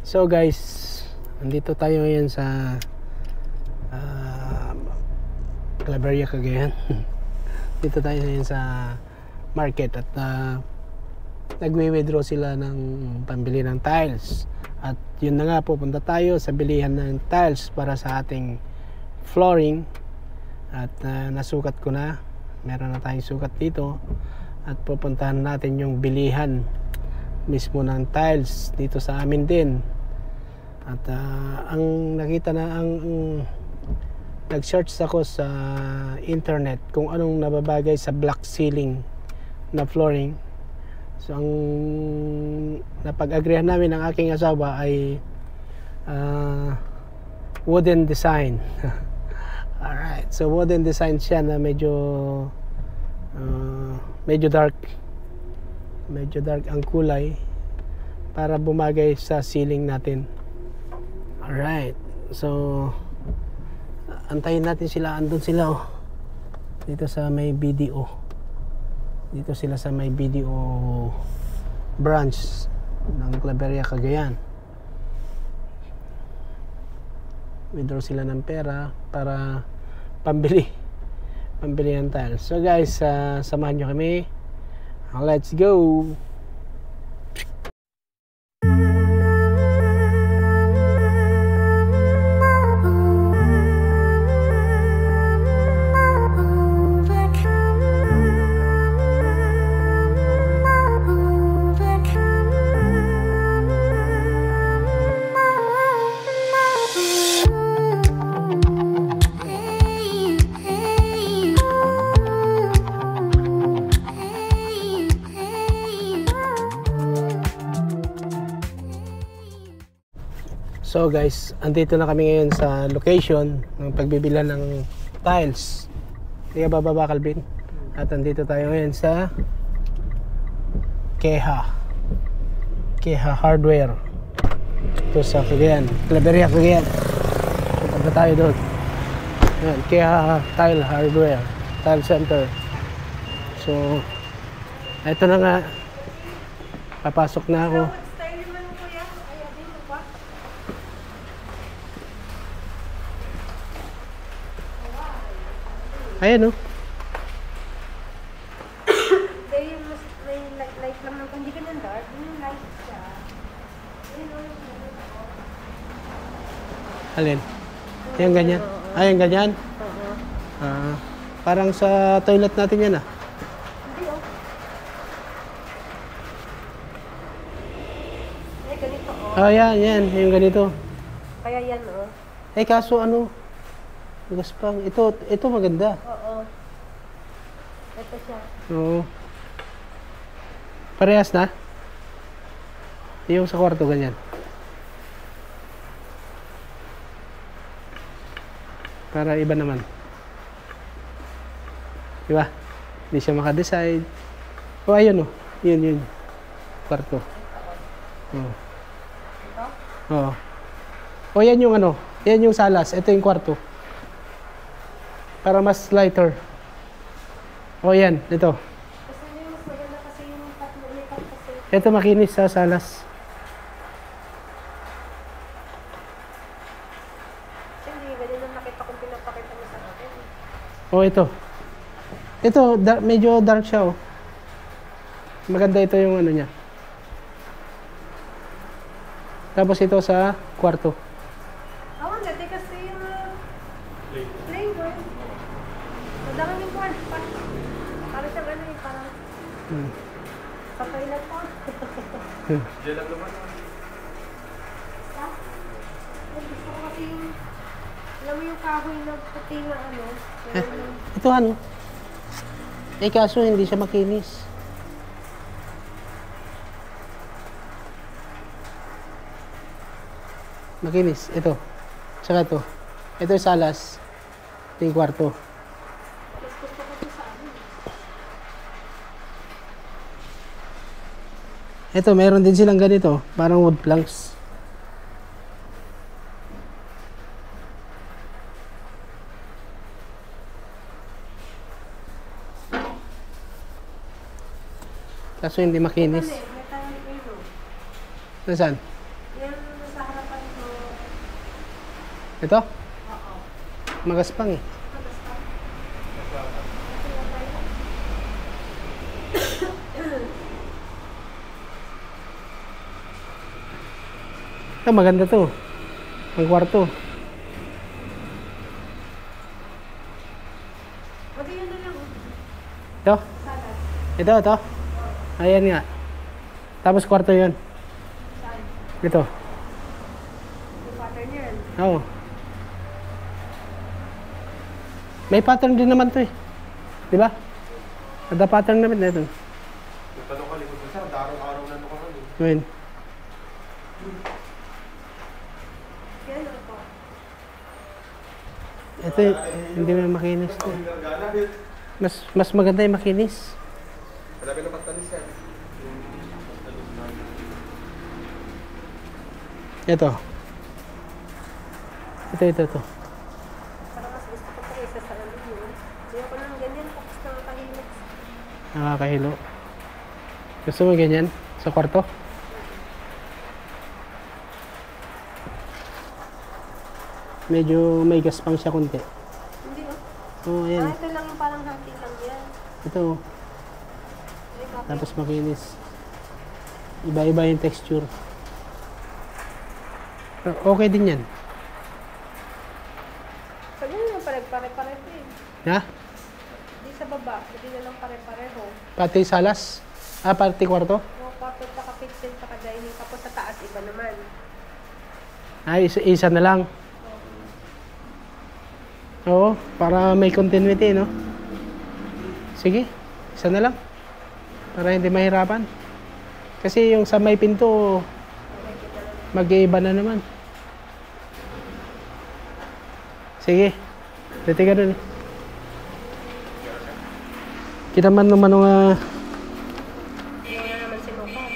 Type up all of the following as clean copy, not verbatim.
So guys, andito tayo ngayon sa Claveria, Cagayan. Dito tayo ngayon sa market at nagwi-withdraw sila ng pambili ng tiles. At yun na nga, pupunta tayo sa bilihan ng tiles para sa ating flooring. At nasukat ko na, meron na tayong sukat dito. At pupuntahan natin yung bilihan mismo ng tiles dito sa amin din. At ang nakita na, nag-search ako sa internet kung anong nababagay sa black ceiling na flooring. So ang napag-agreehan namin ng aking asawa ay wooden design. Alright, so wooden design siya na medyo dark. Medyo dark ang kulay para bumagay sa ceiling natin. Alright, so antayin natin sila. Andun sila dito sa may BDO. Dito sila sa may BDO branch ng Claveria, Cagayan. Withdraw sila ng pera para pambili ng tiles. So guys, samahan nyo kami. Let's go! So guys, andito na kami ngayon sa location ng pagbibilan ng tiles. Hindi ka bababa, Calvin? At andito tayo ngayon sa Keha Hardware. Ito sa Cagayan, Claveria, Cagayan. Punta tayo doon. Ayan, Keha Tile Hardware, Tile Center. So, ito na nga. Papasok na ako. Ayan o. May light lang naman. Hindi ganyan dark. Yung light siya. Alin? Ayan ganyan? Ayan ganyan? Parang sa toilet natin yan ah. Hindi o. Eh, ganito o. Yan. Yung ganito. Kaya yan o. Kaso ano? Gaspang. Ito maganda. Oo. Ito siya. Oo. Parehas na? Yung sa kwarto ganyan. Para iba naman. Diba? Hindi siya makadecide. Ayun o. Yun. Kwarto. Oo. Ito? Oo. Yan yung ano. Yan yung salas. Ito yung kwarto. Para mas lighter. Yan. Ito. Kasi yung mas maganda kasi yung tatlo makeup kasi. Ito makinis sa salas. Kasi hindi ganyan ang nakita kung pinapakita mo sa akin. Ito. Ito, medyo dark siya Maganda ito yung ano niya. Tapos ito sa kwarto. Ang ganda kasi yung flavor. Madami yung kwarto pa. Para siyang ano yung parang sa toilet po. Diyan lang naman. Gusto ko kasi yung, alam mo yung kahoy na puti na ano. Ito ano? Kaso hindi siya makinis. Makinis. Ito. Tsaka ito. Ito yung salas. Ito yung kwarto. Mas gusto ko ito sa ano. Ito, meron din silang ganito. Parang wood planks. Kaso hindi makinis. May tayo. Nasaan? Yan sa Ito? Oo. Magaspang eh. Ito, maganda to. Ang kwarto. Pati yun na lang. Ito? Salat. Ito. Ayan nga. Tapos kwarto yun. Saan? Ito. Yung pattern yan. Oo. May pattern din naman to eh. Di ba? Ada pattern naman na ito. Yung tanong ka likod mo, sir, araw-araw na ito ka kami. Ngayon. Yan ano po. Ito hindi mo makinis to. Gana, Mas maganda yung makinis. Malapit na pagtalis yan. Ito. Ito. Parang mas gusto ko pa isa sa ano yun. Ayaw ko nang ganyan. Tapos nakakahilot. Nakakahilo. Gusto mo ganyan? Sa kwarto? Medyo may gaspang siya konti. Hindi oh. Oo, ayan. Ito lang yung parang hati lang yan. Ito. Ay, copy. Tapos makinis. Iba-iba yung texture. Okay din yan. Sabi nyo pare-pareho eh. Ha? Di sa baba. Hindi na lang pare-pareho. Pati salas? Pati kwarto? O, kwarto, saka kitchen, saka dining. Tapos sa taas, iba naman. Isa na lang. Oo, para may continuity, no? Sige, isa na lang. Para hindi mahirapan. Kasi yung sa may pinto, mag-iiba na naman. Sige, dito ka dun eh. Kita man naman nung Hindi na naman sinukat.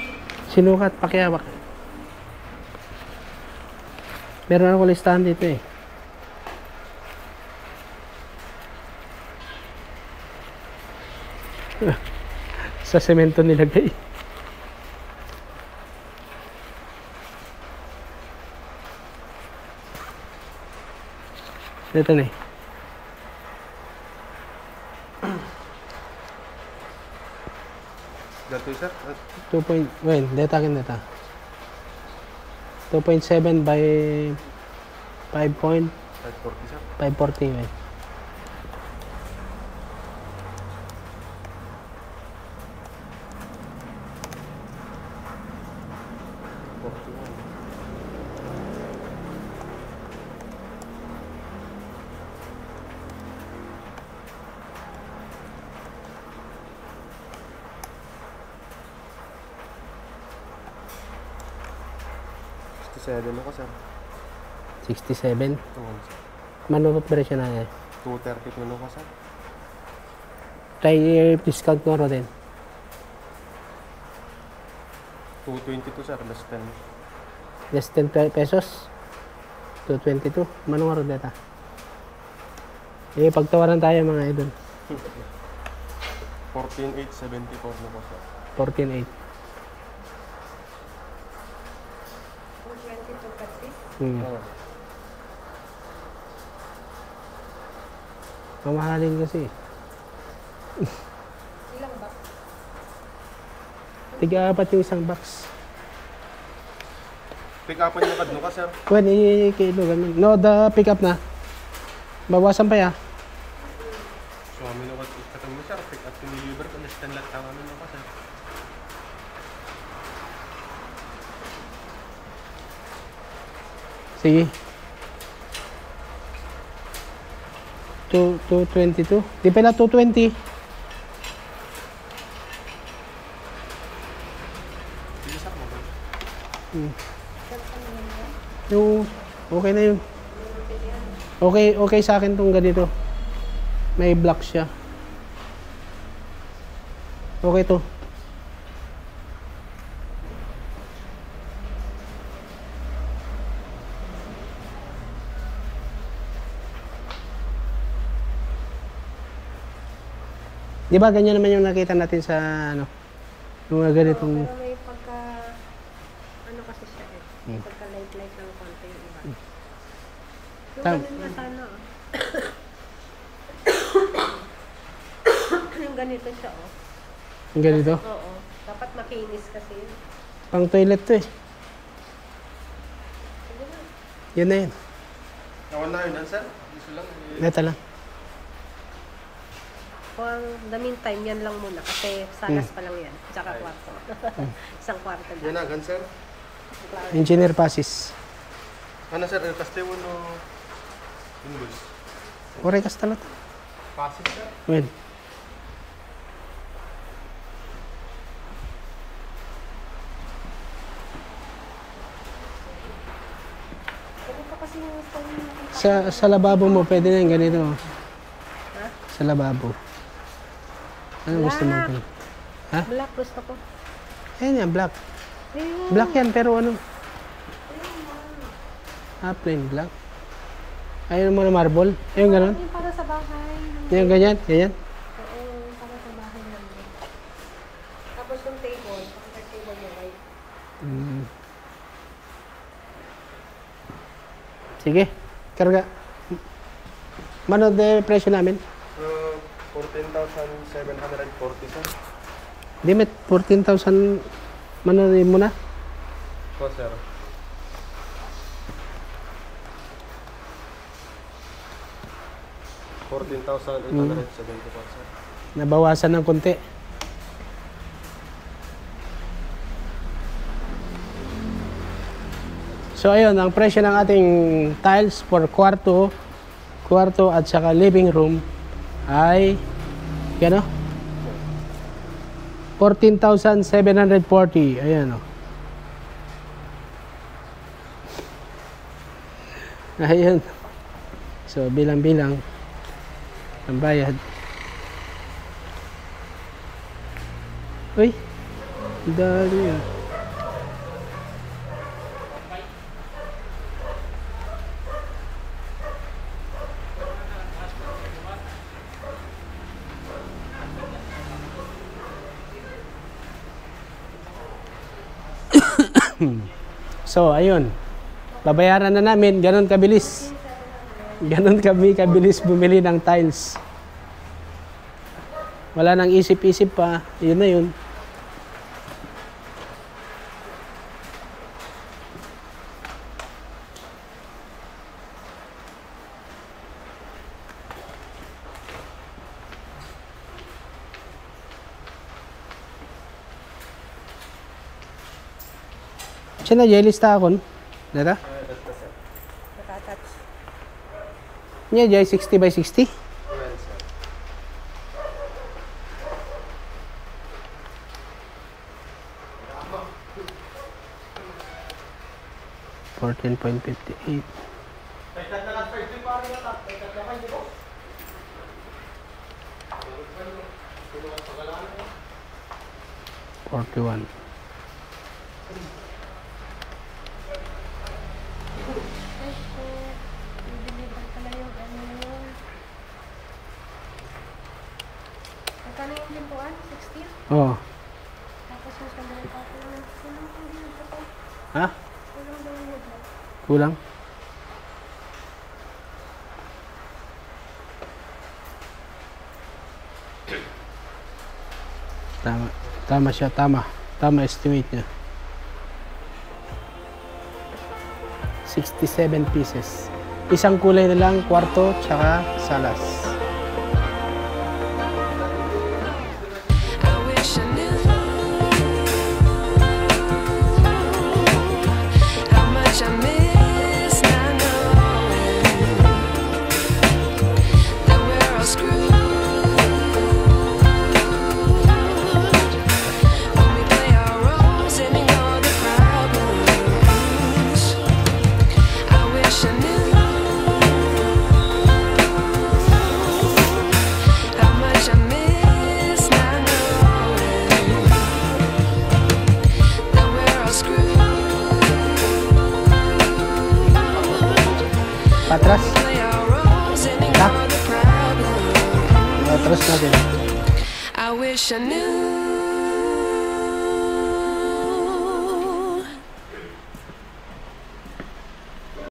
sinukat, pakiawak. Meron ako listahan dito eh. Sa semento nilagay. Dito na eh. Dito, sir. 2 point, well, data akin data. 2.7 by 5 point 540, sir. 540 well. Ako, sir. 67. Tungon, sir. Manurot ba rin siya na eh? 230 tulo ko, sir. Try discount ko rin din. 222, sir. Less 10. Less 10 pesos. 222. Manurot data. Pagtawaran tayo mga idol. 14,874 na po, sir. 14.8. 22 kasi. Oo. Mamahalin kasi. Ilang ba? Tiga-apat yung isang box. Pick upan yung kadno ka, sir. When i-kilo ganun. No, the pick up na. Bawasan pa ya. So, amin ako katong mo, sir. Pick up yung deliver ko. Less 10 lang tama nun ako, sir. Sige. 222. Di pala 220. Sige, sir. Yung okay na yun. Okay sa akin tong ganito. May block siya. Okay to. Di ba ganyan naman yung nakita natin sa ano, yung mga ganitong Pero may pagka, ano kasi siya eh. Pagka light-light ng konti yung iba. Yung Tam- ganun na sana. Yung ganito siya, oh. Ang ganito. Oo. Dapat makinis kasi yun. Pang toilet to eh. Sige na. Yan na yan. Nawan na yun, sir. Gusto lang. Neta lang. Kung the meantime, yan lang muna. Kasi salas pa lang yan. Tsaka kwarto. Isang kwarto Yan lang. na, gan, sir. Engineer passes. Ano, sir? Kaste mo no... Invoice. Oray kas talat. Passes, sir. Well. Ganito kasi yung style natin. Sa lababo mo, pwede na yung ganito. Ha? Sa lababo. Ano gusto mo? Black. Ha? Black gusto ko. Ayan yan, black. Ayun. Black yan, pero ano? Plain black. Ayun mo na marble. Ayun ganun. Yung para sa bahay. Yung ganyan, ganyan. Oo, yung para sa bahay lang yun. Tapos yung table, pakita table yung white. Sige, karga. Mano de presyo namin? 14,740, sir. Limit 14,000. Mano din mo na? Po, sir. $14,874, sir. Nabawasan ng konti. So ayun, ang presyo ng ating tiles for kwarto at saka living room ay gano? 14,740. Ayan o. Ayun. So bilang-bilang ang bayad. Uy, dali yan. So, ayun. Babayaran na namin. Ganon kabilis. Ganon kami kabilis bumili ng tiles. Wala nang isip-isip pa. Yun na yun. Siya na, lista akon. Data? Nakatouch. Niya, jay 60 by 60? Yes, sir. $14.58. $41. I-deliver pala yung ano yun. Magkano yung limpuan? 60? Oh. Tapos yung sandali pa ko lang. Kulang ko yun ito po. Ha? Kulang daw yun ito. Kulang? Tama. Tama siya, tama. Tama estimate niya. 67 pieces. Isang kulay na lang, kwarto, tsaka salas. I wish I knew how much I miss not knowing that we're all screwed when we play our roles and ignore the problems. I wish I knew how much I miss not knowing that we're all screwed. Patras? Play our roles and ignore the problems. Patras natin. I wish I knew